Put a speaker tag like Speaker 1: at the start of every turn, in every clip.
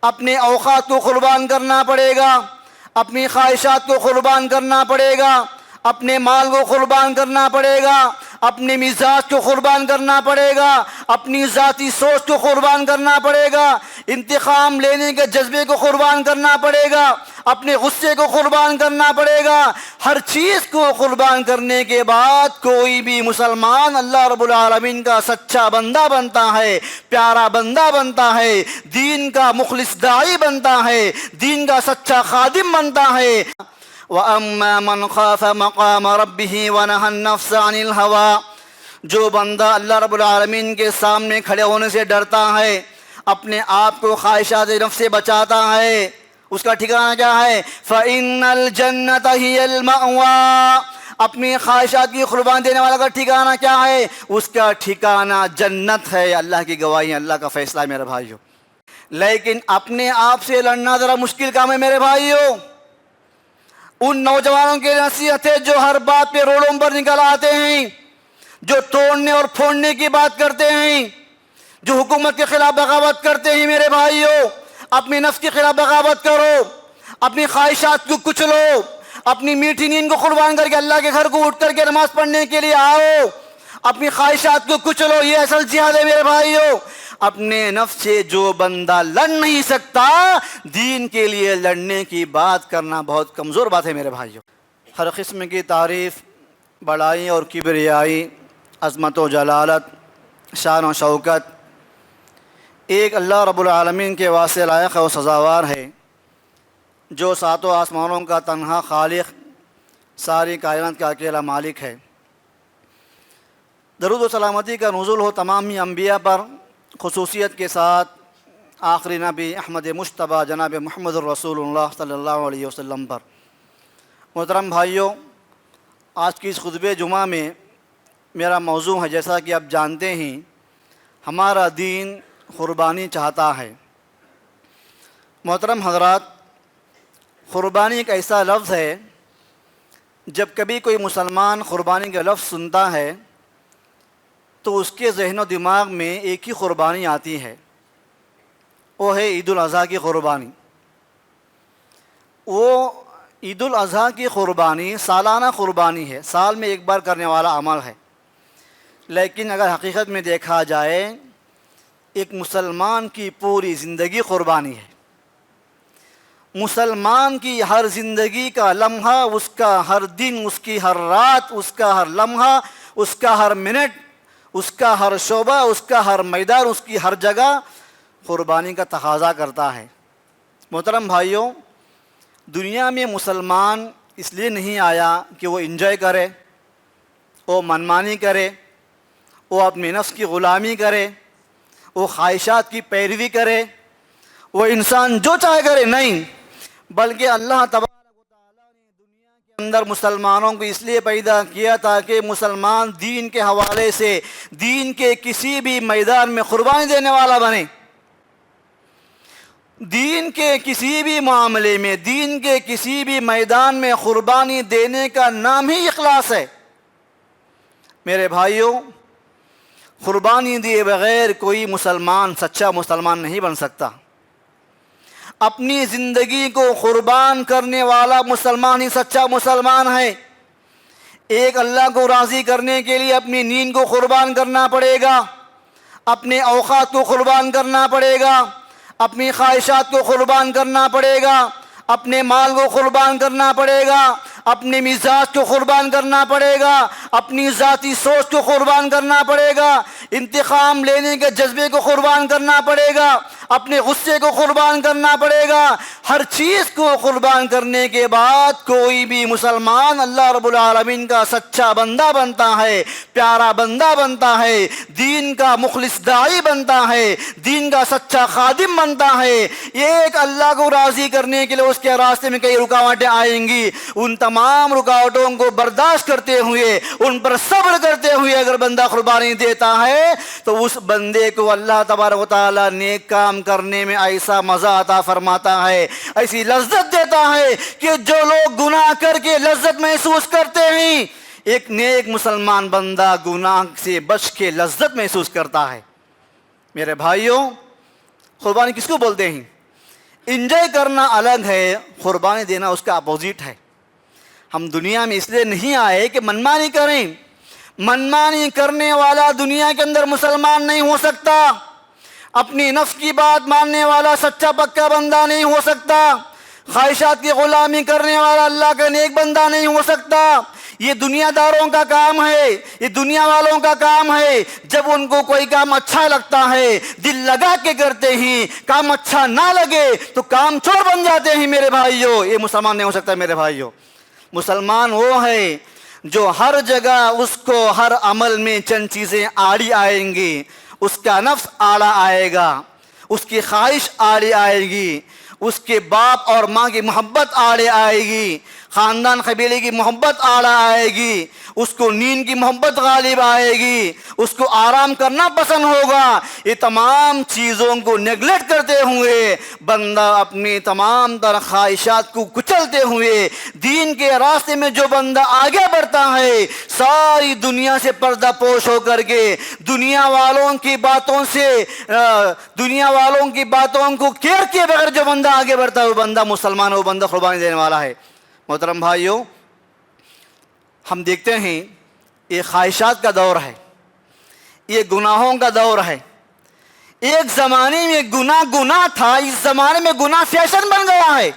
Speaker 1: اپنے اوقات کو قربان کرنا پڑے گا، اپنی خواہشات کو قربان کرنا پڑے گا، اپنے مال کو قربان کرنا پڑے گا، اپنے مزاج کو قربان کرنا پڑے گا، اپنی ذاتی سوچ کو قربان کرنا پڑے گا، انتقام لینے کے جذبے کو قربان کرنا پڑے گا، اپنے غصے کو قربان کرنا پڑے گا۔ ہر چیز کو قربان کرنے کے بعد کوئی بھی مسلمان اللہ رب العالمین کا سچا بندہ بنتا ہے، پیارا بندہ بنتا ہے، دین کا مخلص داعی بنتا ہے، دین کا سچا خادم بنتا ہے۔ وَأَمَّا مَنْ خَافَ مَقَامَ رَبِّهِ وَنَهَى النَّفْسَ عَنِ الْهَوَىٰ، جو بندہ اللہ رب العالمین کے سامنے کھڑے ہونے سے ڈرتا ہے، اپنے آپ کو خواہشات نفس سے بچاتا ہے، اس کا ٹھکانہ کیا ہے؟ فَإِنَّ الْجَنَّةَ هِيَ الْمَأْوَىٰ، اپنی خواہشات کی قربان دینے والا کا ٹھکانہ کیا ہے؟ اس کا ٹھکانہ جنت ہے۔ اللہ کی گواہی، اللہ کا فیصلہ ہے میرے بھائیو۔ لیکن اپنے آپ سے لڑنا ذرا مشکل کام ہے میرے بھائیو۔ ان نوجوانوں کی نصیحت ہے جو ہر بات پہ روڈوں پر نکل آتے ہیں، جو توڑنے اور پھوڑنے کی بات کرتے ہیں، جو حکومت کے خلاف بغاوت کرتے ہیں۔ میرے بھائیو، اپنی نفس کے خلاف بغاوت کرو، اپنی خواہشات کو کچلو، اپنی میٹھی نیند کو قربان کر کے اللہ کے گھر کو اٹھ کر کے نماز پڑھنے کے لیے آؤ، اپنی خواہشات کو کچلو، یہ اصل جہاد ہے میرے بھائیو۔ اپنے نفس سے جو بندہ لڑ نہیں سکتا، دین کے لیے لڑنے کی بات کرنا بہت کمزور بات ہے میرے بھائیو۔ ہر قسم کی تعریف، بڑائی اور کبریائی، عظمت و جلالت، شان و شوکت ایک اللہ رب العالمین کے واسطے لائق و سزاوار ہے، جو ساتوں آسمانوں کا تنہا خالق، ساری کائنات کا اکیلا مالک ہے۔ درود و سلامتی کا نزول ہو تمام ہی انبیاء پر، خصوصیت کے ساتھ آخری نبی احمد مجتبیٰ جناب محمد الرسول اللہ صلی اللہ علیہ وسلم پر۔ محترم بھائیوں، آج کی اس خطبہ جمعہ میں میرا موضوع ہے، جیسا کہ آپ جانتے ہیں، ہمارا دین قربانی چاہتا ہے۔ محترم حضرات، قربانی ایک ایسا لفظ ہے، جب کبھی کوئی مسلمان قربانی کا لفظ سنتا ہے تو اس کے ذہن و دماغ میں ایک ہی قربانی آتی ہے، وہ ہے عید الاضحیٰ کی قربانی۔ وہ عید الاضحیٰ کی قربانی سالانہ قربانی ہے، سال میں ایک بار کرنے والا عمل ہے، لیکن اگر حقیقت میں دیکھا جائے ایک مسلمان کی پوری زندگی قربانی ہے۔ مسلمان کی ہر زندگی کا لمحہ، اس کا ہر دن، اس کی ہر رات، اس کا ہر لمحہ، اس کا ہر منٹ، اس کا ہر شعبہ، اس کا ہر میدان، اس کی ہر جگہ قربانی کا تقاضا کرتا ہے۔ محترم بھائیوں، دنیا میں مسلمان اس لیے نہیں آیا کہ وہ انجوائے کرے، وہ منمانی کرے، وہ اپنے نفس کی غلامی کرے، وہ خواہشات کی پیروی کرے، وہ انسان جو چاہے کرے، نہیں، بلکہ اللہ تبارک و تعالیٰ نے دنیا کے اندر مسلمانوں کو اس لیے پیدا کیا تاکہ مسلمان دین کے حوالے سے دین کے کسی بھی میدان میں قربانی دینے والا بنے۔ دین کے کسی بھی معاملے میں، دین کے کسی بھی میدان میں قربانی دینے کا نام ہی اخلاص ہے۔ میرے بھائیوں، قربانی دیے بغیر کوئی مسلمان سچا مسلمان نہیں بن سکتا۔ اپنی زندگی کو قربان کرنے والا مسلمان ہی سچا مسلمان ہے۔ ایک اللہ کو راضی کرنے کے لیے اپنی نیند کو قربان کرنا پڑے گا، اپنے اوقات کو قربان کرنا پڑے گا، اپنی خواہشات کو قربان کرنا پڑے گا، اپنے مال کو قربان کرنا پڑے گا، اپنے مزاج کو قربان کرنا پڑے گا، اپنی ذاتی سوچ کو قربان کرنا پڑے گا، انتقام لینے کے جذبے کو قربان کرنا پڑے گا، اپنے غصے کو قربان کرنا پڑے گا۔ ہر چیز کو قربان کرنے کے بعد کوئی بھی مسلمان اللہ رب العالمین کا سچا بندہ بنتا ہے، پیارا بندہ بنتا ہے، دین کا مخلص داعی بنتا ہے، دین کا سچا خادم بنتا ہے۔ ایک اللہ کو راضی کرنے کے لیے اس کے راستے میں کئی رکاوٹیں آئیں گی، ان تمام رکاوٹوں کو برداشت کرتے ہوئے، ان پر صبر کرتے ہوئے اگر بندہ قربانی دیتا ہے تو اس بندے کو اللہ تبارک و تعالیٰ نیک کام کرنے میں ایسا مزہ عطا فرماتا ہے، ایسی لذت دیتا ہے کہ جو لوگ گناہ کر کے لذت محسوس کرتے ہیں، ایک نیک مسلمان بندہ گناہ سے بچ کے لذت محسوس کرتا ہے۔ میرے بھائیوں، قربانی کس کو بولتے ہیں؟ انجوائے کرنا الگ ہے، قربانی دینا اس کا اپوزٹ ہے۔ ہم دنیا میں اس لیے نہیں آئے کہ منمانی کریں۔ منمانی کرنے والا دنیا کے اندر مسلمان نہیں ہو سکتا، اپنی نفس کی بات ماننے والا سچا پکا بندہ نہیں ہو سکتا، خواہشات کی غلامی کرنے والا اللہ کا نیک بندہ نہیں ہو سکتا۔ یہ دنیا داروں کا کام ہے، یہ دنیا والوں کا کام ہے۔ جب ان کو کوئی کام اچھا لگتا ہے دل لگا کے کرتے ہیں، کام اچھا نہ لگے تو کام چور بن جاتے ہیں۔ میرے بھائیوں، یہ مسلمان نہیں ہو سکتا۔ میرے بھائیوں، مسلمان وہ ہے جو ہر جگہ اس کو ہر عمل میں چند چیزیں آڑی آئیں گی۔ اس کا نفس آڑا آئے گا، اس کی خواہش آڑی آئے گی، اس کے باپ اور ماں کی محبت آڑے آئے گی، خاندان قبیلے کی محبت آڑا آئے گی، اس کو نیند کی محبت غالب آئے گی، اس کو آرام کرنا پسند ہوگا۔ یہ تمام چیزوں کو نیگلیکٹ کرتے ہوئے بندہ اپنی تمام تر خواہشات کو کچلتے ہوئے دین کے راستے میں جو بندہ آگے بڑھتا ہے، ساری دنیا سے پردہ پوش ہو کر کے دنیا والوں کی باتوں کو کیئر کیے بغیر جو بندہ آگے بڑھتا ہے وہ بندہ مسلمان ہے، وہ بندہ قربانی دینے والا ہے۔ محترم بھائیوں، ہم دیکھتے ہیں یہ خواہشات کا دور ہے، یہ گناہوں کا دور ہے۔ ایک زمانے میں گناہ تھا، اس زمانے میں گناہ فیشن بن گیا ہے۔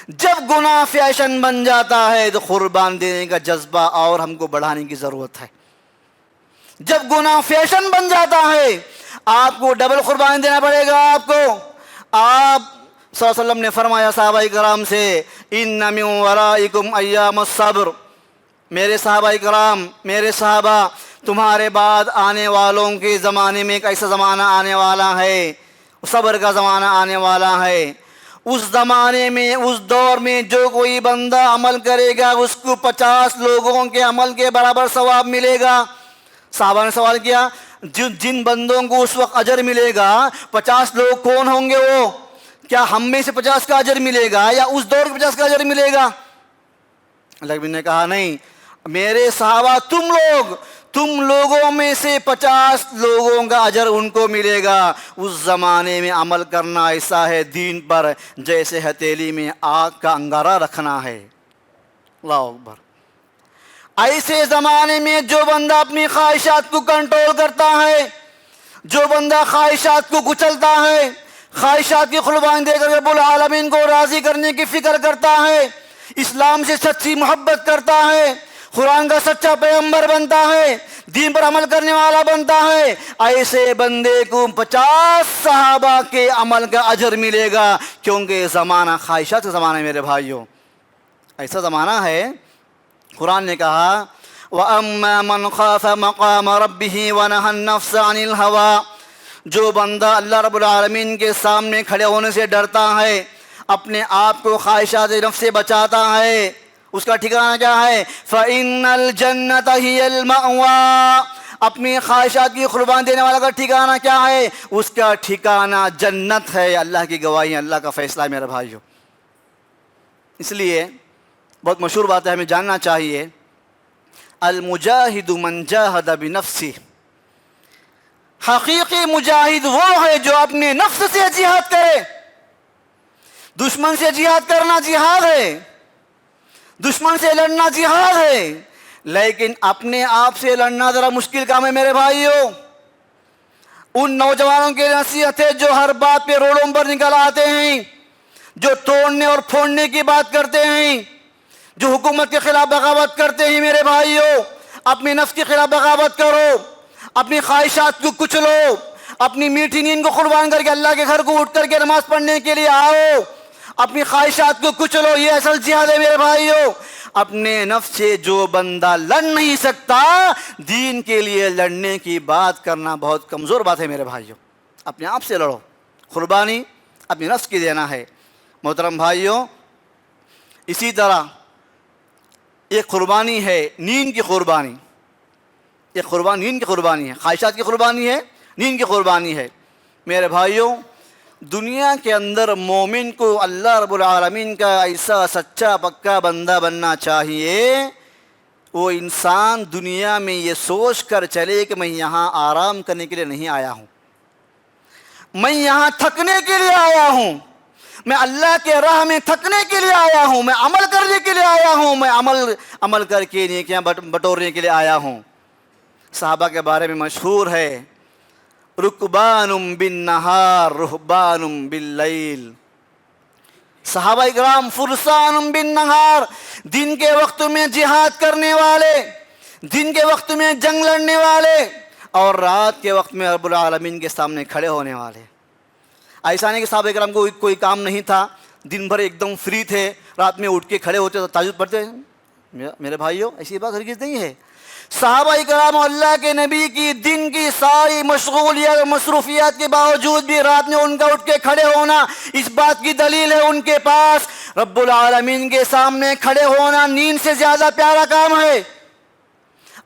Speaker 1: جب گناہ فیشن بن جاتا ہے تو قربان دینے کا جذبہ اور ہم کو بڑھانے کی ضرورت ہے۔ جب گناہ فیشن بن جاتا ہے آپ کو ڈبل قربانی دینا پڑے گا۔ آپ صلی اللہ علیہ وسلم نے فرمایا صحابہ کرام سے، ان من ورائکم ایام الصبر، میرے صحابہ کرام، میرے صحابہ، تمہارے بعد آنے والوں کے زمانے میں ایک ایسا زمانہ آنے والا ہے، صبر کا زمانہ آنے والا ہے۔ اس زمانے میں، اس دور میں جو کوئی بندہ عمل کرے گا اس کو 50 لوگوں کے عمل کے برابر ثواب ملے گا۔ صحابہ نے سوال کیا، جن بندوں کو اس وقت اجر ملے گا 50 لوگ کون ہوں گے؟ وہ کیا ہم میں سے 50 کا اجر ملے گا یا اس دور کے 50 کا اجر ملے گا؟ اللہ نے کہا نہیں، میرے صحابہ تم لوگوں میں سے 50 لوگوں کا اجر ان کو ملے گا۔ اس زمانے میں عمل کرنا ایسا ہے دین پر جیسے ہتھیلی میں آگ کا انگارہ رکھنا ہے۔ اللہ اکبر۔ ایسے زمانے میں جو بندہ اپنی خواہشات کو کنٹرول کرتا ہے، جو بندہ خواہشات کو کچلتا ہے، خواہشات کی قربانی دے کر رب العالمین کو راضی کرنے کی فکر کرتا ہے، اسلام سے سچی محبت کرتا ہے، قرآن کا سچا پیغمبر بنتا ہے، دین پر عمل کرنے والا بنتا ہے، ایسے بندے کو 50 صحابہ کے عمل کا اجر ملے گا، کیونکہ زمانہ خواہشات کا زمانہ ہے۔ میرے بھائیوں، ایسا زمانہ ہے، قرآن نے کہا وَأَمَّا مَنْ خَافَ مَقَامَ رَبِّهِ وَنَهَى النَّفْسَ عَنِ الْهَوَىٰ، جو بندہ اللہ رب العالمین کے سامنے کھڑے ہونے سے ڈرتا ہے، اپنے آپ کو خواہشات نفس سے بچاتا ہے، اس کا ٹھکانہ کیا ہے؟ فَإِنَّ الْجَنَّةَ هِيَ الْمَأْوَىٰ، اپنی خواہشات کی قربان دینے والا کا ٹھکانہ کیا ہے؟ اس کا ٹھکانہ جنت ہے۔ اللہ کی گواہی، اللہ کا فیصلہ ہے۔ میرے بھائیوں، اس لیے بہت مشہور بات ہے، ہمیں جاننا چاہیے، المجاہد من جاہد بنفسہ، حقیقی مجاہد وہ ہے جو اپنے نفس سے جہاد کرے۔ دشمن سے جہاد کرنا جہاد ہے، دشمن سے لڑنا جہاد ہے، لیکن اپنے آپ سے لڑنا ذرا مشکل کام ہے۔ میرے بھائیوں، ان نوجوانوں کی نصیحت ہے جو ہر بات پہ روڈوں پر نکل آتے ہیں، جو توڑنے اور پھوڑنے کی بات کرتے ہیں، جو حکومت کے خلاف بغاوت کرتے ہیں۔ میرے بھائیوں، اپنی نفس کے خلاف بغاوت کرو، اپنی خواہشات کو کچلو، اپنی میٹھی نیند کو قربان کر کے اللہ کے گھر کو اٹھ کر کے نماز پڑھنے کے لیے آؤ، اپنی خواہشات کو کچلو، یہ اصل جہاد ہے۔ میرے بھائیوں، اپنے نفس سے جو بندہ لڑ نہیں سکتا، دین کے لیے لڑنے کی بات کرنا بہت کمزور بات ہے۔ میرے بھائیوں، اپنے آپ سے لڑو، قربانی اپنی نفس کی دینا ہے۔ محترم بھائیوں، اسی طرح ایک قربانی ہے نیند کی قربانی، ایک قربانی نیند کی قربانی ہے، خواہشات کی قربانی ہے، نیند کی قربانی ہے۔ میرے بھائیوں، دنیا کے اندر مومن کو اللہ رب العالمین کا ایسا سچا پکا بندہ بننا چاہیے، وہ انسان دنیا میں یہ سوچ کر چلے کہ میں یہاں آرام کرنے کے لیے نہیں آیا ہوں، میں یہاں تھکنے کے لیے آیا ہوں، میں اللہ کے راہ میں تھکنے کے لیے آیا ہوں, میں عمل کرنے کے لیے آیا ہوں, میں عمل کر کے نیکیاں بٹورنے کے لیے آیا ہوں. صحابہ کے بارے میں مشہور ہے, رکبان بالنہار رہبان باللیل. صحابہ اکرام فرسان بالنہار, دن کے وقت میں جہاد کرنے والے, دن کے وقت میں جنگ لڑنے والے, اور رات کے وقت میں رب العالمین کے سامنے کھڑے ہونے والے. ایسا نہیں کہ صحابہ اکرام کو کوئی کام نہیں تھا, دن بھر ایک دم فری تھے, رات میں اٹھ کے کھڑے ہوتے تو تہجد پڑھتے. میرے بھائیوں, ایسی بات ہرگز نہیں ہے. صحابہ اکرام اللہ کے نبی کی دن کی ساری مشغولیات اور مصروفیات کے باوجود بھی رات میں ان کا اٹھ کے کھڑے ہونا, اس بات کی دلیل ہے ان کے پاس رب العالمین کے سامنے کھڑے ہونا نیند سے زیادہ پیارا کام ہے.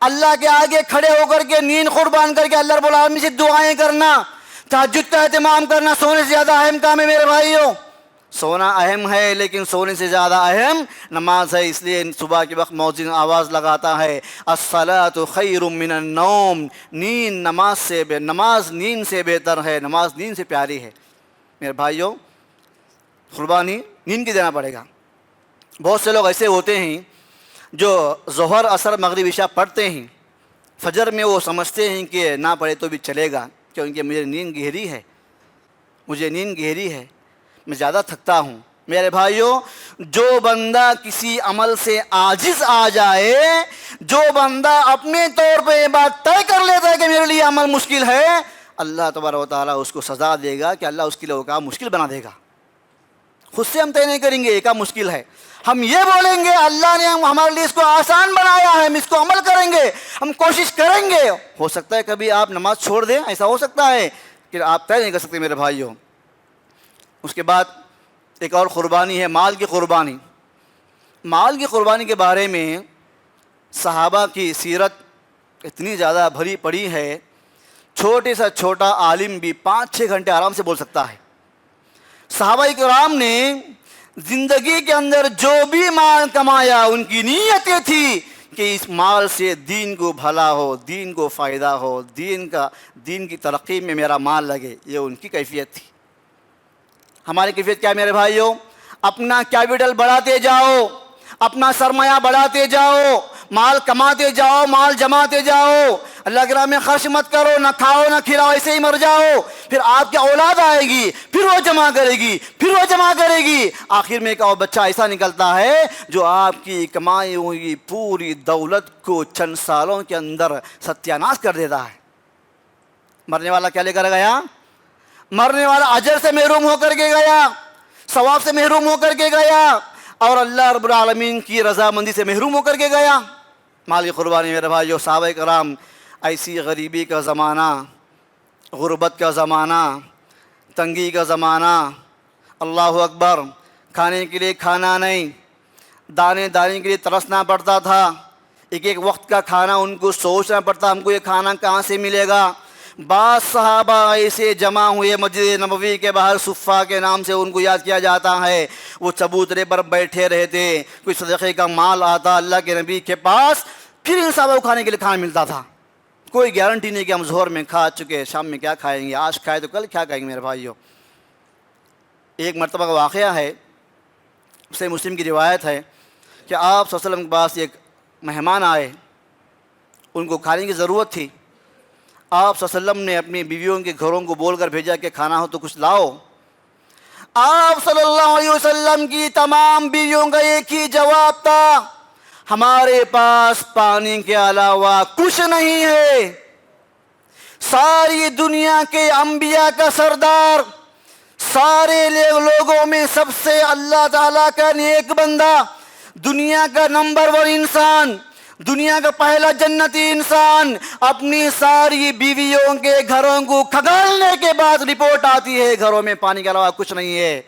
Speaker 1: اللہ کے آگے کھڑے ہو کر کے نیند قربان کر کے اللہ رب العالمین سے دعائیں کرنا, تہجد کا اہتمام کرنا سونے سے زیادہ اہم کام ہے میرے بھائیوں. سونا اہم ہے لیکن سونے سے زیادہ اہم نماز ہے. اس لیے صبح کے وقت مؤذن آواز لگاتا ہے, الصلاۃ خیر من النوم, نماز نیند سے بہتر ہے, نماز نیند سے پیاری ہے. میرے بھائیوں, قربانی نیند کی دینا پڑے گا. بہت سے لوگ ایسے ہوتے ہیں جو ظہر عصر مغرب عشاء پڑھتے ہیں, فجر میں وہ سمجھتے ہیں کہ نہ پڑھے تو بھی چلے گا کیونکہ مجھے نیند گہری ہے, میں زیادہ تھکتا ہوں. میرے بھائیوں, جو بندہ کسی عمل سے عاجز آ جائے, جو بندہ اپنے طور پہ یہ بات طے کر لیتا ہے کہ میرے لیے عمل مشکل ہے, اللہ تبارک و تعالیٰ اس کو سزا دے گا کہ اللہ اس کے لیے وہ کام مشکل بنا دے گا. خود سے ہم طے نہیں کریں گے یہ کام مشکل ہے, ہم یہ بولیں گے اللہ نے ہمارے لیے اس کو آسان بنایا ہے, ہم اس کو عمل کریں گے, ہم کوشش کریں گے. ہو سکتا ہے کبھی آپ نماز چھوڑ دیں, ایسا ہو سکتا ہے کہ آپ طے نہیں کر سکتے میرے بھائیوں. اس کے بعد ایک اور قربانی ہے, مال کی قربانی. مال کی قربانی کے بارے میں صحابہ کی سیرت اتنی زیادہ بھری پڑی ہے, چھوٹے سا چھوٹا عالم بھی 5-6 گھنٹے آرام سے بول سکتا ہے. صحابہ کرام نے زندگی کے اندر جو بھی مال کمایا, ان کی نیت یہ تھی کہ اس مال سے دین کو بھلا ہو, دین کو فائدہ ہو, دین کی ترقی میں میرا مال لگے. یہ ان کی کیفیت تھی. ہماری کیفیت کیا ہے میرے بھائیوں؟ اپنا کیپٹل بڑھاتے جاؤ, اپنا سرمایہ بڑھاتے جاؤ, مال کماتے جاؤ, مال جماتے جاؤ. اللہ کے راہ میں خرچ مت کرو, نہ کھاؤ نہ کھلاؤ, ایسے ہی مر جاؤ. پھر آپ کی اولاد آئے گی, پھر وہ جمع کرے گی, پھر وہ جمع کرے گی. آخر میں ایک اور بچہ ایسا نکلتا ہے جو آپ کی کمائی ہوئی پوری دولت کو چند سالوں کے اندر ستیاناش کر دیتا ہے. مرنے والا کیا لے کر گیا؟ مرنے والا اجر سے محروم ہو کر کے گیا, ثواب سے محروم ہو کر کے گیا, اور اللہ رب العالمین کی رضامندی سے محروم ہو کر کے گیا. مال کی قربانی میرے بھائیو, صحابہ کرام ایسی غریبی کا زمانہ, غربت کا زمانہ, تنگی کا زمانہ, اللہ اکبر, کھانے کے لیے کھانا نہیں, دانے کے لیے ترسنا پڑتا تھا. ایک ایک وقت کا کھانا ان کو سوچنا پڑتا, ہم کو یہ کھانا کہاں سے ملے گا. بعض صحابہ ایسے جمع ہوئے مسجد نبوی کے باہر, صفہ کے نام سے ان کو یاد کیا جاتا ہے. وہ چبوترے پر بیٹھے رہتے, کوئی صدقے کا مال آتا اللہ کے نبی کے پاس, پھر ان صحابہ کو کھانے کے لیے کھانا ملتا تھا. کوئی گارنٹی نہیں کہ ہم ظہر میں کھا چکے, شام میں کیا کھائیں گے, آج کھائے تو کل کیا کھائیں گے میرے بھائیوں. ایک مرتبہ کا واقعہ ہے, صحیح مسلم کی روایت ہے کہ آپ صلی اللہ علیہ وسلم کے پاس ایک مہمان آئے, ان کو کھانے کی ضرورت تھی. آپ صلی اللہ علیہ وسلم نے اپنی بیویوں کے گھروں کو بول کر بھیجا کہ کھانا ہو تو کچھ لاؤ. آپ صلی اللہ علیہ وسلم کی تمام بیویوں کا ایک ہی جواب تھا, ہمارے پاس پانی کے علاوہ کچھ نہیں ہے. ساری دنیا کے انبیاء کا سردار, سارے لوگوں میں سب سے اللہ تعالیٰ کا نیک بندہ, دنیا کا نمبر 1 انسان, دنیا کا پہلا جنتی انسان, اپنی ساری بیویوں کے گھروں کو کھگالنے کے بعد رپورٹ آتی ہے گھروں میں پانی کے علاوہ کچھ نہیں ہے.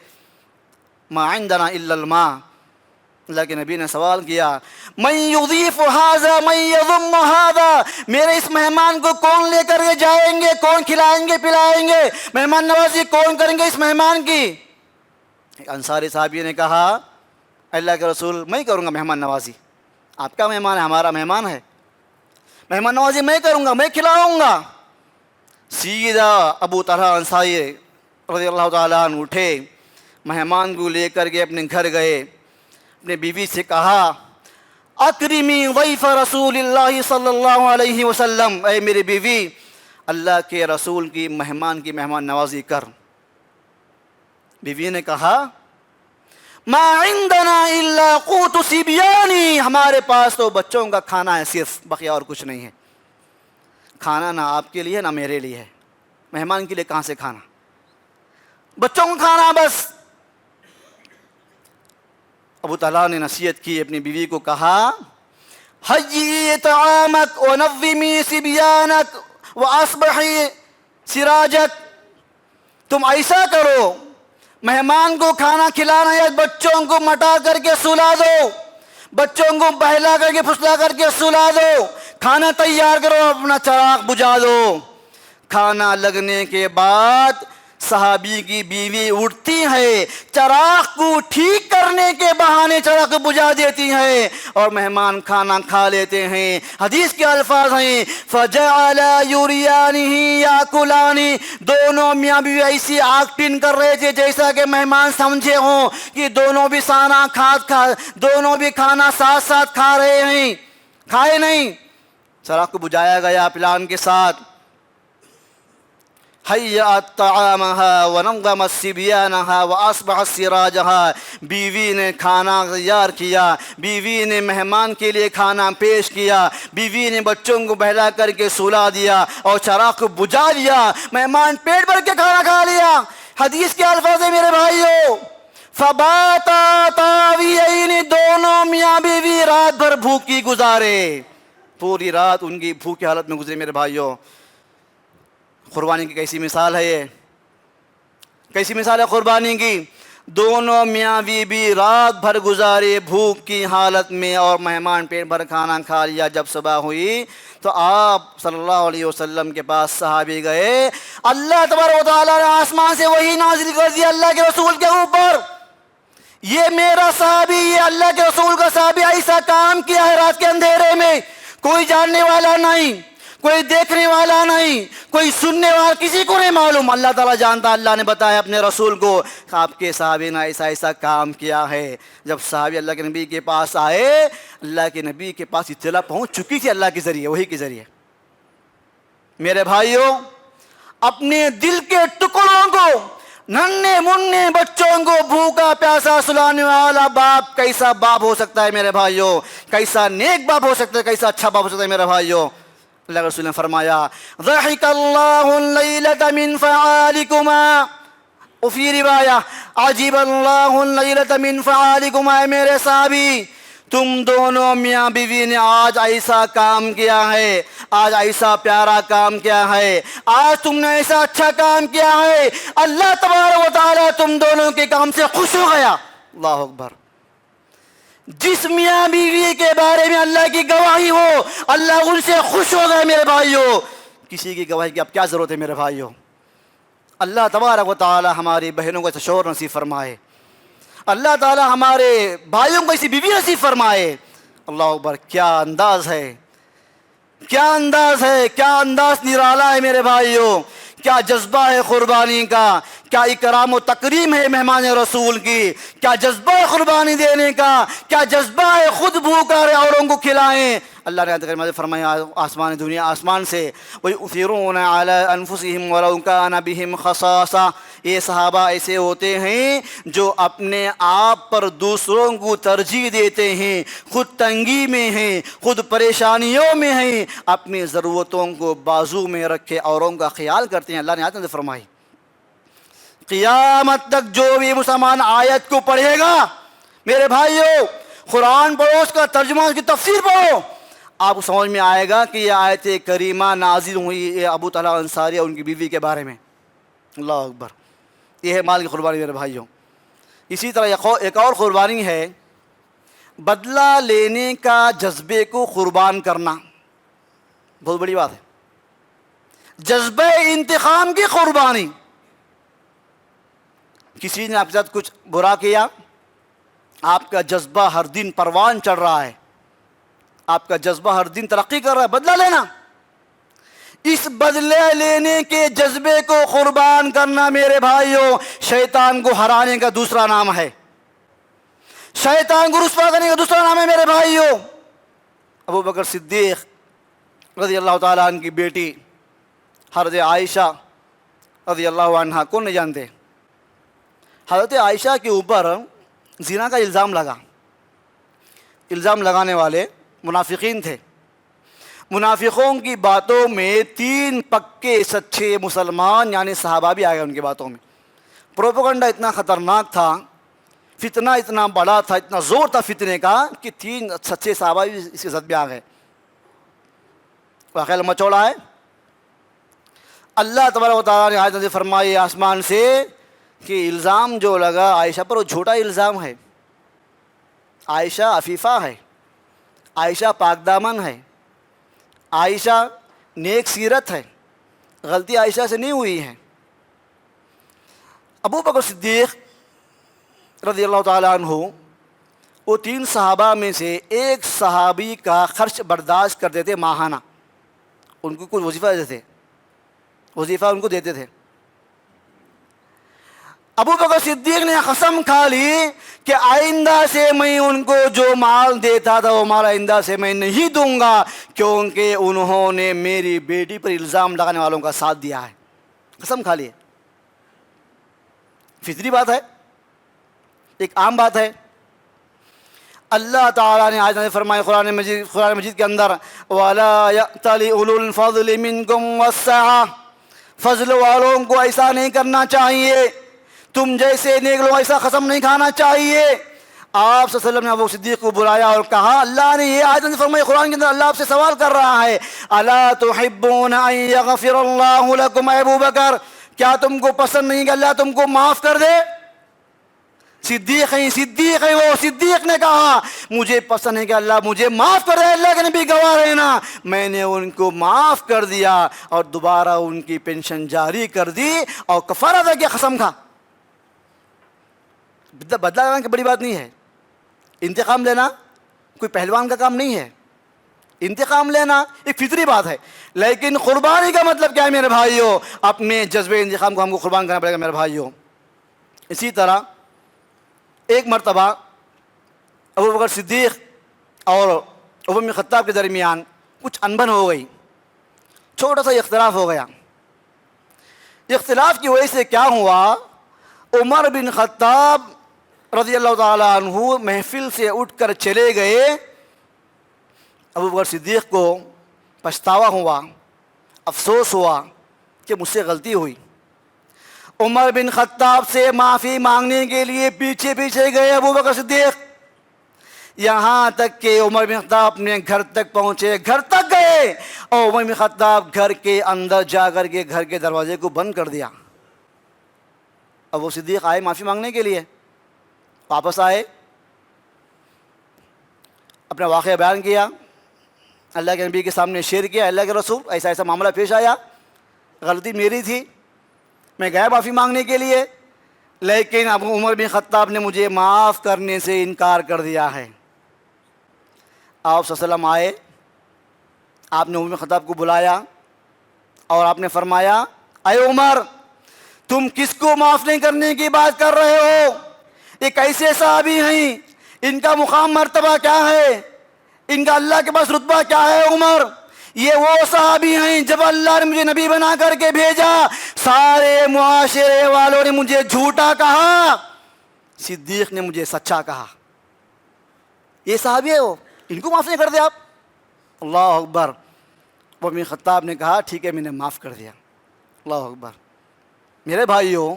Speaker 1: ما عندنا الا الماء. اللہ کے نبی نے سوال کیا, من یضیف ھذا من یضم ھذا, میرے اس مہمان کو کون لے کر کے جائیں گے, کون کھلائیں گے پلائیں گے, مہمان نوازی کون کریں گے اس مہمان کی. ایک انصاری صحابی نے کہا, اللہ کے رسول میں کروں گا مہمان نوازی, آپ کا مہمان ہے, ہمارا مہمان ہے, مہمان نوازی میں کروں گا, میں کھلاؤں گا. سیدھا ابو طلحہ انصاری رضی اللہ تعالیٰ عنہ اٹھے, مہمان کو لے کر کے اپنے گھر گئے، اپنے بیوی سے کہا اکرمی ضیف رسول اللہ صلی اللہ علیہ وسلم، اے میری بیوی اللہ کے رسول کی مہمان نوازی کر۔ بیوی نے کہا ما عندنا الا قوت صبیانی، ہمارے پاس تو بچوں کا کھانا ہے صرف، بقیہ اور کچھ نہیں ہے۔ کھانا نہ آپ کے لیے نہ میرے لیے ہے، مہمان کے لیے کہاں سے کھانا، بچوں کو کھانا بس۔ ابو طلحہ نے نصیحت کی، اپنی بیوی کو کہا حیی طعامک ونظمی صبیانک واصبحی سراجک، تم ایسا کرو مہمان کو کھانا کھلانا یا بچوں کو مٹا کر کے سلا دو، بچوں کو بہلا کر کے پھسلا کر کے سلا دو، کھانا تیار کرو، اپنا چراغ بجھا دو۔ کھانا لگنے کے بعد صحابی کی بیوی اٹھتی ہے، چراغ کو ٹھیک کرنے کے بہانے چراغ کو بجھا دیتی ہے اور مہمان کھانا کھا لیتے ہیں۔ حدیث کے الفاظ ہیں فَجَعَلَ يُرِيَانِهِ يَأْكُلَانِ، دونوں میاں بیوی ایسی ایکٹنگ کر رہے تھے جیسا کہ مہمان سمجھے ہوں کہ دونوں بھی دونوں بھی کھانا ساتھ ساتھ کھا رہے ہیں، کھائے نہیں۔ چراغ کو بجھایا گیا پلان کے ساتھ، حیّأت طعامها ونظمت صبیانها واصبحت سراجها، بیوی نے کھانا تیار کیا، بیوی نے مہمان کے لیے کھانا پیش کیا، بیوی نے بچوں کو بہلا کر کے سلا دیا اور چراغ کو بجھا دیا، مہمان پیٹ بھر کے کھانا کھا لیا۔ حدیث کے الفاظ ہیں میرے بھائیو فباتا طاویین، دونوں میاں بیوی رات بھر بھوکی گزارے، پوری رات ان کی بھوک کی حالت میں گزرے۔ میرے بھائیو قربانی کی کیسی مثال ہے، یہ کیسی مثال ہے قربانی کی۔ دونوں میاں بیوی رات بھر گزارے بھوک کی حالت میں اور مہمان پیٹ بھر کھانا کھا لیا۔ جب صبح ہوئی تو آپ صلی اللہ علیہ وسلم کے پاس صحابی گئے، اللہ تبارک و تعالیٰ نے آسمان سے وحی نازل کر دیا اللہ کے رسول کے اوپر، یہ میرا صحابی، یہ اللہ کے رسول کا صحابی ایسا کام کیا ہے رات کے اندھیرے میں، کوئی جاننے والا نہیں، کوئی دیکھنے والا نہیں، کوئی سننے والا، کسی کو نہیں معلوم، اللہ تعالیٰ جانتا۔ اللہ نے بتایا اپنے رسول کو کہ آپ کے صحابی نے ایسا کام کیا ہے۔ جب صحابی اللہ کے نبی کے پاس آئے، اللہ کے نبی کے پاس اطلاع پہنچ چکی تھی اللہ کے ذریعے، وہی کے ذریعے۔ میرے بھائیوں اپنے دل کے ٹکڑوں کو، ننھے منھے بچوں کو بھوکا پیاسا سلانے والا باپ کیسا باپ ہو سکتا ہے میرے بھائیوں، کیسا نیک باپ ہو سکتا ہے، کیسا اچھا باپ ہو سکتا ہے میرے بھائیوں۔ اللہ کے رسول نے فرمایا ضحک اللہ اللیلۃ من فعالکما، وفی روایہ عجب اللہ اللیلۃ من فعالکما، اے میرے صحابی تم دونوں میاں بیوی نے آج ایسا کام کیا ہے، آج ایسا پیارا کام کیا ہے، آج تم نے ایسا اچھا کام کیا ہے، اللہ تبارک و تعالیٰ تم دونوں کے کام سے خوش ہو گیا۔ اللہ اکبر۔ جس میاں بیوی کے بارے میں اللہ کی گواہی ہو، اللہ ان سے خوش ہو گئے میرے بھائیوں، کسی کی گواہی کی اب کیا ضرورت ہے میرے بھائیوں۔ اللہ تبارک و تعالی ہماری بہنوں کو ایسا شوہر نصیب فرمائے، اللہ تعالی ہمارے بھائیوں کو ایسی بیوی نصیب فرمائے۔ اللہ اکبر، کیا انداز ہے، کیا انداز ہے، کیا انداز نرالا ہے میرے بھائیوں، کیا جذبہ ہے قربانی کا، کیا اکرام و تکریم ہے مہمان رسول کی، کیا جذبہ ہے قربانی دینے کا، کیا جذبہ ہے خود بھوکا رہے اوروں کو کھلائیں۔ اللہ نے آیت کریمہ میں فرمایا آسمان دنیا آسمان سے وَيُؤْثِرُونَ عَلَىٰ أَنفُسِهِمْ وَلَوْ كَانَ بِهِمْ خَصَاصَةٌ، یہ صحابہ ایسے ہوتے ہیں جو اپنے آپ پر دوسروں کو ترجیح دیتے ہیں، خود تنگی میں ہیں، خود پریشانیوں میں ہیں، اپنی ضرورتوں کو بازو میں رکھے اوروں کا خیال کرتے ہیں۔ اللہ نے آیت میں فرمائی قیامت تک جو بھی مسلمان آیت کو پڑھے گا میرے بھائیوں، قرآن پڑھو، اس کا ترجمہ، اس کی تفسیر پڑھو، آپ کو سمجھ میں آئے گا کہ یہ آیت کریمہ نازل ہوئی یہ ابو طلحہ انصاری اور ان کی بیوی کے بارے میں۔ اللہ اکبر، یہ ہے مال کی قربانی میرے بھائیوں۔ اسی طرح ایک اور قربانی ہے بدلہ لینے کا جذبے کو قربان کرنا، بہت بڑی بات ہے، جذبہ انتقام کی قربانی۔ کسی نے آپ کے ساتھ کچھ برا کیا، آپ کا جذبہ ہر دن پروان چڑھ رہا ہے، آپ کا جذبہ ہر دن ترقی کر رہا ہے، بدلہ لینا۔ اس بدلے لینے کے جذبے کو قربان کرنا میرے بھائیوں شیطان کو ہرانے کا دوسرا نام ہے، شیطان کو رسوا کرنے کا دوسرا نام ہے میرے بھائیوں۔ ابو بکر صدیق رضی اللہ تعالیٰ عنہ کی بیٹی حضرت عائشہ رضی اللہ عنہ کون نہیں جانتے؟ حضرت عائشہ کے اوپر زنا کا الزام لگا، الزام لگانے والے منافقین تھے۔ منافقوں کی باتوں میں 3 پکے سچے مسلمان یعنی صحابہ بھی آ گئے ان کی باتوں میں۔ پروپیگنڈا اتنا خطرناک تھا، فتنہ اتنا بڑا تھا، اتنا زور تھا فتنے کا کہ 3 سچے صحابہ بھی اس کے ساتھ بھی آ گئے۔ واقعہ لمبا چوڑا ہے۔ اللہ تبارک و تعالیٰ نے آیت نازل فرمائی آسمان سے کہ الزام جو لگا عائشہ پر وہ جھوٹا الزام ہے۔ عائشہ عفیفہ ہے، عائشہ پاک دامن ہے، عائشہ نیک سیرت ہے، غلطی عائشہ سے نہیں ہوئی ہے۔ ابو بکر صدیق رضی اللہ تعالیٰ عنہ وہ 3 صحابہ میں سے ایک صحابی کا خرچ برداشت کرتے تھے ماہانہ، ان کو کچھ وظیفہ دیتے تھے، وظیفہ ان کو دیتے تھے۔ ابو بکر صدیق نے قسم کھا لی کہ آئندہ سے میں ان کو جو مال دیتا تھا وہ مال آئندہ سے میں نہیں دوں گا، کیونکہ انہوں نے میری بیٹی پر الزام لگانے والوں کا ساتھ دیا ہے۔ قسم کھا لی، فطری بات ہے، ایک عام بات ہے۔ اللہ تعالیٰ نے آج فرمایا قرآن مجید کے اندر وَلَا يَأْتَلِ أُولُو الْفَضْلِ مِنْكُمْ وَالسَّعَةِ، فضل والوں کو ایسا نہیں کرنا چاہیے، تم جیسے نیک لوگ ایسا قسم نہیں کھانا چاہیے۔ آپ صلی اللہ علیہ وسلم نے ابو صدیق کو بلایا اور کہا، اللہ نے یہ آیت فرمائی قرآن کے اندر، اللہ آپ سے سوال کر رہا ہے اَلَا تُحِبُّونَ أَن يَغْفِرَ اللَّهُ لَكُمْ، اے ابو بکر کیا تم کو پسند نہیں کہ اللہ تم کو معاف کر دے؟ صدیق ہیں وہ، صدیق نے کہا مجھے پسند ہے کہ اللہ مجھے معاف کر دے، اللہ کے نبی گواہ رہنا، میں نے ان کو معاف کر دیا اور دوبارہ ان کی پینشن جاری کر دی اور کفارہ ادا کیا، قسم کھا۔ بدلہ لینا کی بڑی بات نہیں ہے، انتقام لینا کوئی پہلوان کا کام نہیں ہے، انتقام لینا ایک فطری بات ہے، لیکن قربانی کا مطلب کیا ہے میرے بھائیوں؟ اپنے جذبے انتقام کو ہم کو قربان کرنا پڑے گا میرے بھائیوں۔ اسی طرح ایک مرتبہ ابو بکر صدیق اور عمر بن خطاب کے درمیان کچھ انبن ہو گئی، چھوٹا سا اختلاف ہو گیا۔ اختلاف کی وجہ سے کیا ہوا، عمر بن خطاب رضی اللہ تعالیٰ عنہ محفل سے اٹھ کر چلے گئے۔ ابو بکر صدیق کو پچھتاوا ہوا، افسوس ہوا کہ مجھ سے غلطی ہوئی۔ عمر بن خطاب سے معافی مانگنے کے لیے پیچھے پیچھے گئے ابو بکر صدیق، یہاں تک کہ عمر بن خطاب اپنے گھر تک پہنچے، گھر تک گئے اور عمر بن خطاب گھر کے اندر جا کر کے گھر کے دروازے کو بند کر دیا۔ ابو صدیق آئے معافی مانگنے کے لیے، واپس آئے، اپنا واقعہ بیان کیا، اللہ کے نبی کے سامنے شیئر کیا، اللہ کے رسول ایسا ایسا معاملہ پیش آیا، غلطی میری تھی، میں گیا معافی مانگنے کے لیے، لیکن اب عمر بن خطاب نے مجھے معاف کرنے سے انکار کر دیا ہے۔ آپ صلی اللہ علیہ وسلم آئے، آپ نے عمر بن خطاب کو بلایا اور آپ نے فرمایا، اے عمر تم کس کو معاف نہیں کرنے کی بات کر رہے ہو؟ یہ کیسے صحابی ہیں، ان کا مقام مرتبہ کیا ہے، ان کا اللہ کے پاس رتبہ کیا ہے؟ عمر یہ وہ صحابی ہیں جب اللہ نے مجھے نبی بنا کر کے بھیجا سارے معاشرے والوں نے مجھے جھوٹا کہا، صدیق نے مجھے سچا کہا۔ یہ صحابی ہے وہ، ان کو معاف نہیں کر دے آپ؟ اللہ اکبر۔ عمر بن خطاب نے کہا ٹھیک ہے میں نے معاف کر دیا۔ اللہ اکبر۔ میرے بھائیوں،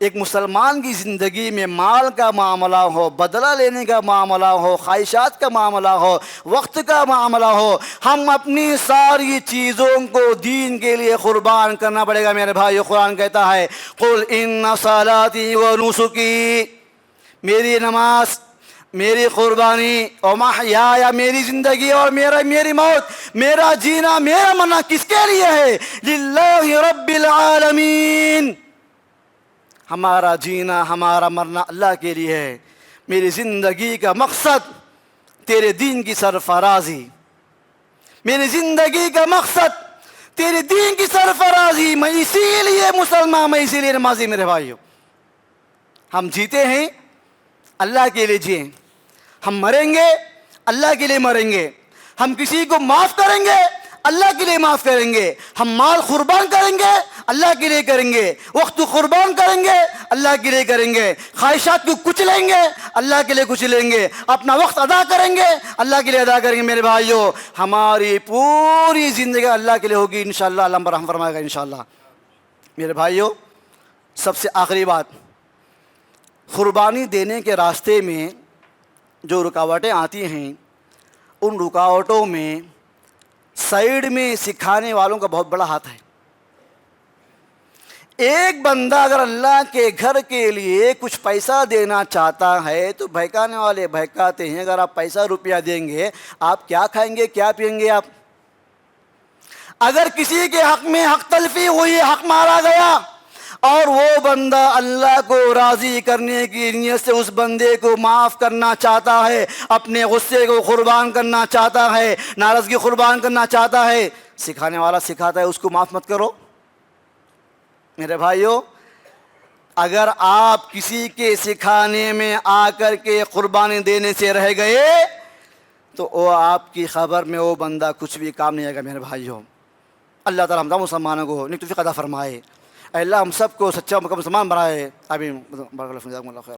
Speaker 1: ایک مسلمان کی زندگی میں مال کا معاملہ ہو، بدلہ لینے کا معاملہ ہو، خواہشات کا معاملہ ہو، وقت کا معاملہ ہو، ہم اپنی ساری چیزوں کو دین کے لیے قربان کرنا پڑے گا میرے بھائیو۔ قرآن کہتا ہے قُلْ إِنَّ صَلَاتِي وَنُسُكِي، میری نماز، میری قربانی اور محیایا، میری زندگی اور میری موت، میرا جینا، میرا مرنا کس کے لیے ہے؟ للہ رب العالمین۔ ہمارا جینا، ہمارا مرنا اللہ کے لیے ہے۔ میری زندگی کا مقصد تیرے دین کی سرفرازی، میری زندگی کا مقصد تیرے دین کی سرفرازی، میں اسی لیے مسلمان، میں اسی لیے نمازی میرے بھائیوں۔ ہم جیتے ہیں اللہ کے لیے جئیں، ہم مریں گے اللہ کے لیے مریں گے، ہم کسی کو معاف کریں گے اللہ کے لیے معاف کریں گے، ہم مال قربان کریں گے اللہ کے لیے کریں گے، وقت قربان کریں گے اللہ کے لیے کریں گے، خواہشات کو کچلیں گے اللہ کے لیے کچلیں گے، اپنا وقت ادا کریں گے اللہ کے لیے ادا کریں گے۔ میرے بھائیوں، ہماری پوری زندگی اللہ کے لیے ہوگی انشاءاللہ، اللہ ہم پر رحم فرمائے گا انشاءاللہ۔ میرے بھائیوں، سب سے آخری بات، قربانی دینے کے راستے میں جو رکاوٹیں آتی ہیں، ان رکاوٹوں میں سائیڈ میں سکھانے والوں کا بہت بڑا ہاتھ ہے۔ ایک بندہ اگر اللہ کے گھر کے لیے کچھ پیسہ دینا چاہتا ہے تو بہکانے والے بہکاتے ہیں، اگر آپ پیسہ روپیہ دیں گے آپ کیا کھائیں گے، کیا پئیں گے؟ آپ اگر کسی کے حق میں حق تلفی ہوئی، حق مارا گیا اور وہ بندہ اللہ کو راضی کرنے کی نیت سے اس بندے کو معاف کرنا چاہتا ہے، اپنے غصے کو قربان کرنا چاہتا ہے، ناراضگی قربان کرنا چاہتا ہے، سکھانے والا سکھاتا ہے اس کو معاف مت کرو۔ میرے بھائیوں، اگر آپ کسی کے سکھانے میں آ کر کے قربانی دینے سے رہ گئے تو وہ آپ کی خبر میں وہ بندہ کچھ بھی کام نہیں آئے گا۔ میرے بھائیوں، اللہ تعالیٰ ہم تمام مسلمانوں کو نیک توفیق عطا فرمائے، اے اللہ ہم سب کو سچا مسلمان بنائے، آمین۔